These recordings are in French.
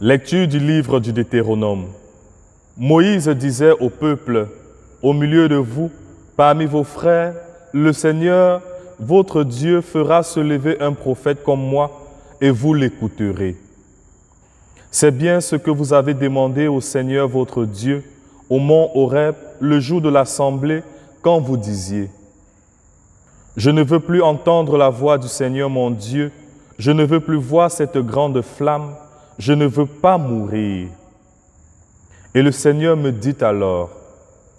Lecture du livre du Deutéronome. Moïse disait au peuple, au milieu de vous, parmi vos frères, le Seigneur, votre Dieu, fera se lever un prophète comme moi, et vous l'écouterez. C'est bien ce que vous avez demandé au Seigneur votre Dieu, au mont Horeb, le jour de l'assemblée, quand vous disiez, « Je ne veux plus entendre la voix du Seigneur mon Dieu, je ne veux plus voir cette grande flamme, je ne veux pas mourir. » Et le Seigneur me dit alors,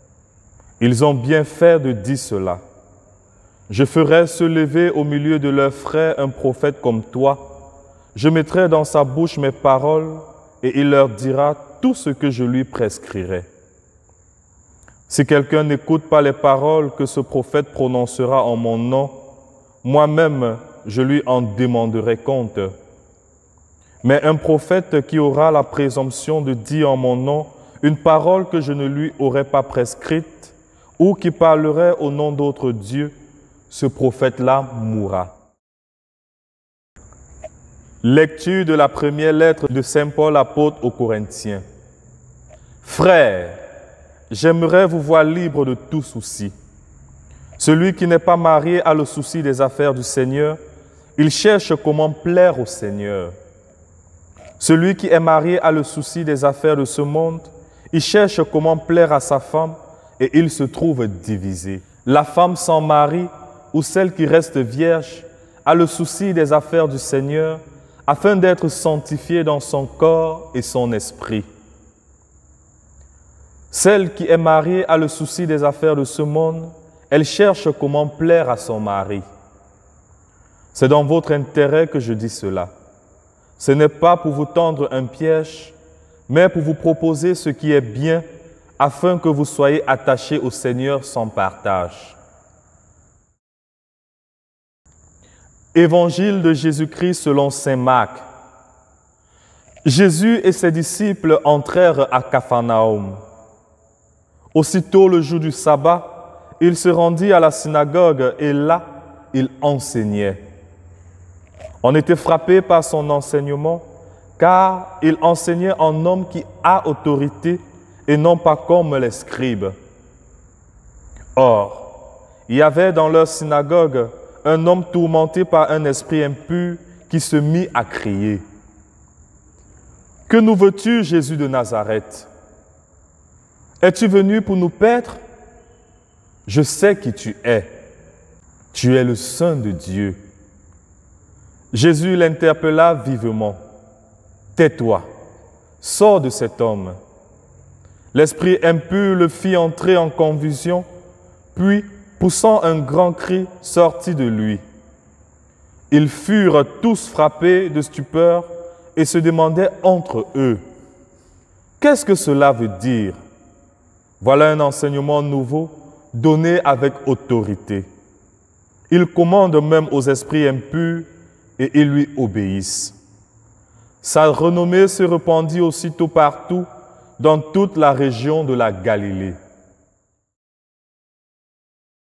« Ils ont bien fait de dire cela. Je ferai se lever au milieu de leurs frères un prophète comme toi. Je mettrai dans sa bouche mes paroles et il leur dira tout ce que je lui prescrirai. Si quelqu'un n'écoute pas les paroles que ce prophète prononcera en mon nom, moi-même je lui en demanderai compte. Mais un prophète qui aura la présomption de dire en mon nom une parole que je ne lui aurais pas prescrite ou qui parlerait au nom d'autres dieux, ce prophète-là mourra. » Lecture de la première lettre de Saint Paul apôtre aux Corinthiens. Frères, j'aimerais vous voir libres de tout souci. Celui qui n'est pas marié a le souci des affaires du Seigneur. Il cherche comment plaire au Seigneur. Celui qui est marié a le souci des affaires de ce monde. Il cherche comment plaire à sa femme et il se trouve divisé. La femme sans mari ou celle qui reste vierge a le souci des affaires du Seigneur afin d'être sanctifiée dans son corps et son esprit. Celle qui est mariée a le souci des affaires de ce monde. Elle cherche comment plaire à son mari. C'est dans votre intérêt que je dis cela. Ce n'est pas pour vous tendre un piège, mais pour vous proposer ce qui est bien, afin que vous soyez attachés au Seigneur sans partage. Évangile de Jésus-Christ selon saint Marc. Jésus et ses disciples entrèrent à Capharnaüm. Aussitôt le jour du sabbat, il se rendit à la synagogue et là, il enseignait. On était frappé par son enseignement, car il enseignait en homme qui a autorité et non pas comme les scribes. Or, il y avait dans leur synagogue un homme tourmenté par un esprit impur qui se mit à crier. « Que nous veux-tu, Jésus de Nazareth? Es-tu venu pour nous perdre? Je sais qui tu es. Tu es le Saint de Dieu. » Jésus l'interpella vivement. « Tais-toi, sors de cet homme. » L'esprit impur le fit entrer en confusion, puis, poussant un grand cri, sortit de lui. Ils furent tous frappés de stupeur et se demandaient entre eux, « Qu'est-ce que cela veut dire? » Voilà un enseignement nouveau, donné avec autorité. Il commande même aux esprits impurs et ils lui obéissent. Sa renommée se répandit aussitôt partout, dans toute la région de la Galilée.